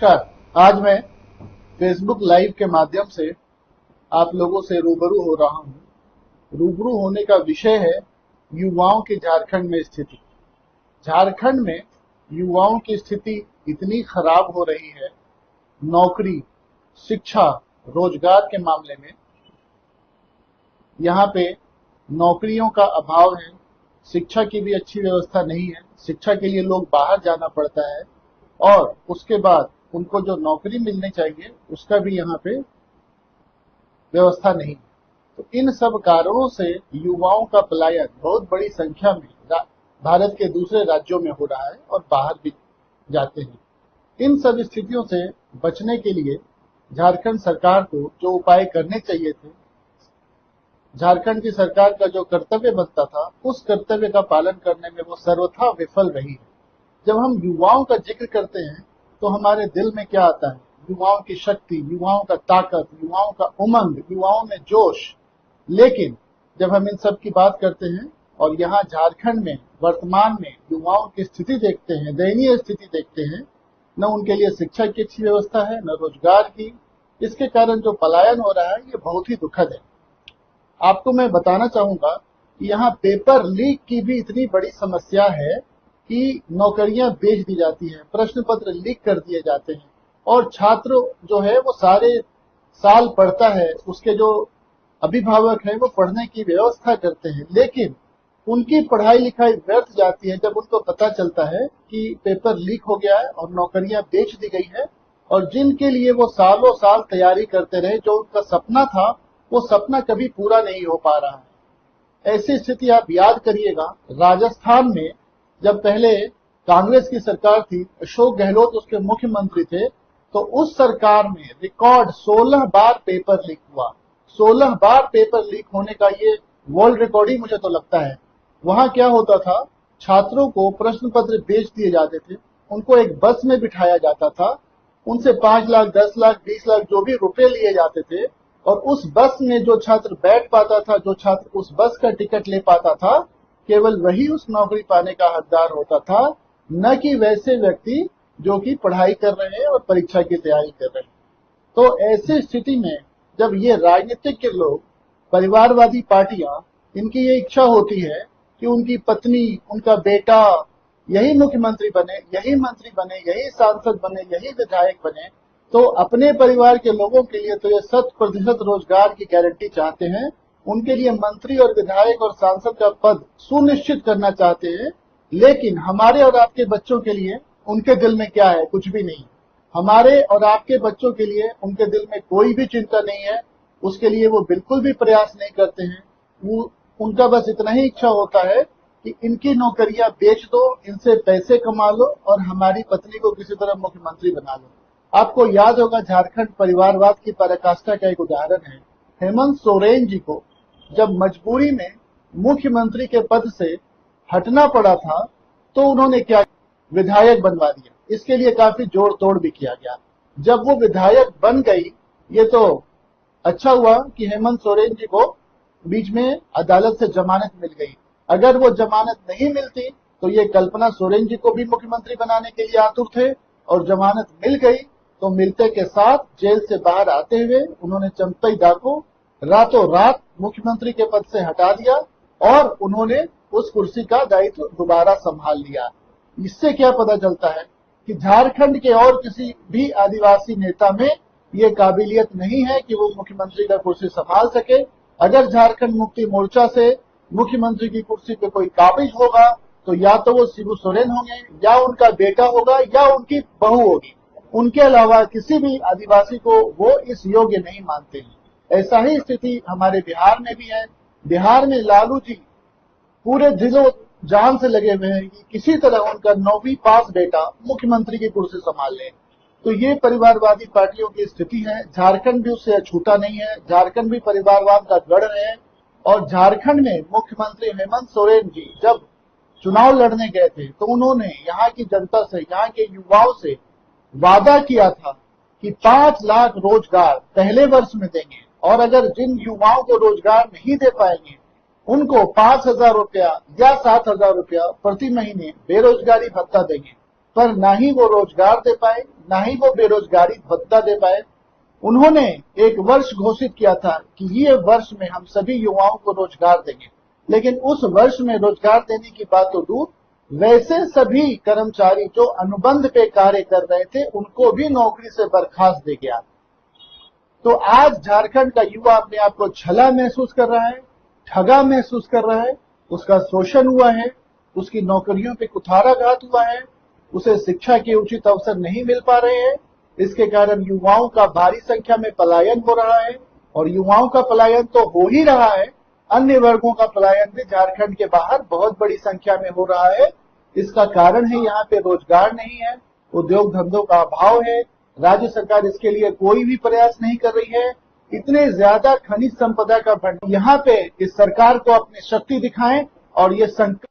नमस्कार। आज मैं फेसबुक लाइव के माध्यम से आप लोगों से रूबरू हो रहा हूं। रूबरू होने का विषय है युवाओं की झारखंड में स्थिति। झारखंड में युवाओं की स्थिति इतनी खराब हो रही है, नौकरी, शिक्षा, रोजगार के मामले में यहाँ पे नौकरियों का अभाव है, शिक्षा की भी अच्छी व्यवस्था नहीं है। शिक्षा के लिए लोग बाहर जाना पड़ता है और उसके बाद उनको जो नौकरी मिलनी चाहिए उसका भी यहाँ पे व्यवस्था नहीं। तो इन सब कारणों से युवाओं का पलायन बहुत बड़ी संख्या में भारत के दूसरे राज्यों में हो रहा है और बाहर भी जाते हैं। इन सब स्थितियों से बचने के लिए झारखंड सरकार को जो उपाय करने चाहिए थे, झारखंड की सरकार का जो कर्तव्य बनता था, उस कर्तव्य का पालन करने में वो सर्वथा विफल रही है। जब हम युवाओं का जिक्र करते हैं तो हमारे दिल में क्या आता है? युवाओं की शक्ति, युवाओं का ताकत, युवाओं का उमंग, युवाओं में जोश। लेकिन जब हम इन सब की बात करते हैं और यहाँ झारखंड में वर्तमान में युवाओं की स्थिति देखते हैं, दयनीय स्थिति देखते हैं, न उनके लिए शिक्षा की अच्छी व्यवस्था है, न रोजगार की। इसके कारण जो पलायन हो रहा है ये बहुत ही दुखद है। आपको मैं बताना चाहूंगा कि यहाँ पेपर लीक की भी इतनी बड़ी समस्या है कि नौकरियां बेच दी जाती हैं, प्रश्न पत्र लीक कर दिए जाते हैं और छात्र जो है वो सारे साल पढ़ता है, उसके जो अभिभावक हैं वो पढ़ने की व्यवस्था करते हैं, लेकिन उनकी पढ़ाई लिखाई व्यर्थ जाती है जब उनको पता चलता है कि पेपर लीक हो गया है और नौकरियां बेच दी गई है और जिनके लिए वो सालों साल तैयारी करते रहे, जो उनका सपना था, वो सपना कभी पूरा नहीं हो पा रहा है। ऐसी स्थिति आप याद करिएगा, राजस्थान में जब पहले कांग्रेस की सरकार थी, अशोक गहलोत उसके मुख्यमंत्री थे, तो उस सरकार में रिकॉर्ड 16 बार पेपर लीक हुआ। 16 बार पेपर लीक होने का ये वर्ल्ड रिकॉर्ड ही मुझे तो लगता है। वहां क्या होता था, छात्रों को प्रश्न पत्र बेच दिए जाते थे, उनको एक बस में बिठाया जाता था, उनसे 5 लाख, 10 लाख, 20 लाख जो भी रुपए लिए जाते थे और उस बस में जो छात्र बैठ पाता था, जो छात्र उस बस का टिकट ले पाता था, केवल वही उस नौकरी पाने का हकदार होता था, न कि वैसे व्यक्ति जो कि पढ़ाई कर रहे हैं और परीक्षा की तैयारी कर रहे हैं। तो ऐसी स्थिति में जब ये राजनीतिक के लोग, परिवारवादी पार्टियां, इनकी ये इच्छा होती है कि उनकी पत्नी, उनका बेटा यही मुख्यमंत्री बने, यही मंत्री बने, यही सांसद बने, यही विधायक बने, तो अपने परिवार के लोगों के लिए तो ये 100% रोजगार की गारंटी चाहते हैं, उनके लिए मंत्री और विधायक और सांसद का पद सुनिश्चित करना चाहते हैं। लेकिन हमारे और आपके बच्चों के लिए उनके दिल में क्या है? कुछ भी नहीं। हमारे और आपके बच्चों के लिए उनके दिल में कोई भी चिंता नहीं है, उसके लिए वो बिल्कुल भी प्रयास नहीं करते हैं। वो उनका बस इतना ही इच्छा होता है कि इनकी नौकरियां बेच दो, इनसे पैसे कमा लो और हमारी पत्नी को किसी तरह मुख्यमंत्री बना लो। आपको याद होगा, झारखंड परिवारवाद की पराकाष्ठा का एक उदाहरण है। हेमंत सोरेन जी को जब मजबूरी में मुख्यमंत्री के पद से हटना पड़ा था तो उन्होंने क्या, विधायक बनवा दिया। इसके लिए काफी जोड़ तोड़ भी किया गया। जब वो विधायक बन गई, ये तो अच्छा हुआ कि हेमंत सोरेन जी को बीच में अदालत से जमानत मिल गई। अगर वो जमानत नहीं मिलती तो ये कल्पना सोरेन जी को भी मुख्यमंत्री बनाने के लिए आतुर थे, और जमानत मिल गई तो मिलते के साथ जेल से बाहर आते हुए उन्होंने चंपई दा को रातों रात मुख्यमंत्री के पद से हटा दिया और उन्होंने उस कुर्सी का दायित्व दोबारा संभाल लिया। इससे क्या पता चलता है कि झारखंड के और किसी भी आदिवासी नेता में ये काबिलियत नहीं है कि वो मुख्यमंत्री का कुर्सी संभाल सके। अगर झारखंड मुक्ति मोर्चा से मुख्यमंत्री की कुर्सी पे कोई काबिज होगा तो या तो वो शिबू सोरेन होंगे, या उनका बेटा होगा, या उनकी बहू होगी। उनके अलावा किसी भी आदिवासी को वो इस योग्य नहीं मानते हैं। ऐसा ही स्थिति हमारे बिहार में भी है। बिहार में लालू जी पूरे दिलों जान से लगे हुए हैं कि किसी तरह उनका 9वीं पास बेटा मुख्यमंत्री की कुर्सी संभाल ले। तो ये परिवारवादी पार्टियों की स्थिति है। झारखंड भी उससे अछूता नहीं है। झारखंड भी परिवारवाद का गढ़ है और झारखंड में मुख्यमंत्री हेमंत सोरेन जी जब चुनाव लड़ने गए थे तो उन्होंने यहाँ की जनता से, यहाँ के युवाओं से वादा किया था कि 5 लाख रोजगार पहले वर्ष में देंगे, और अगर जिन युवाओं को रोजगार नहीं दे पाएंगे उनको 5,000 रुपया या 7,000 रुपया प्रति महीने बेरोजगारी भत्ता देंगे। पर ना ही वो रोजगार दे पाए, ना ही वो बेरोजगारी भत्ता दे पाए। उन्होंने एक वर्ष घोषित किया था कि ये वर्ष में हम सभी युवाओं को रोजगार देंगे, लेकिन उस वर्ष में रोजगार देने की बात तो दूर, वैसे सभी कर्मचारी जो अनुबंध पे कार्य कर रहे थे उनको भी नौकरी से बर्खास्त दे गया। तो आज झारखंड का युवा अपने आप को छला महसूस कर रहा है, ठगा महसूस कर रहा है, उसका शोषण हुआ है, उसकी नौकरियों पे कुठाराघात हुआ है, उसे शिक्षा के उचित अवसर नहीं मिल पा रहे हैं। इसके कारण युवाओं का भारी संख्या में पलायन हो रहा है, और युवाओं का पलायन तो हो ही रहा है, अन्य वर्गों का पलायन भी झारखंड के बाहर बहुत बड़ी संख्या में हो रहा है। इसका कारण है यहाँ पे रोजगार नहीं है, उद्योग धंधों का अभाव है, राज्य सरकार इसके लिए कोई भी प्रयास नहीं कर रही है। इतने ज्यादा खनिज संपदा का भंडार, यहाँ पे इस सरकार को अपनी शक्ति दिखाएं और ये संकट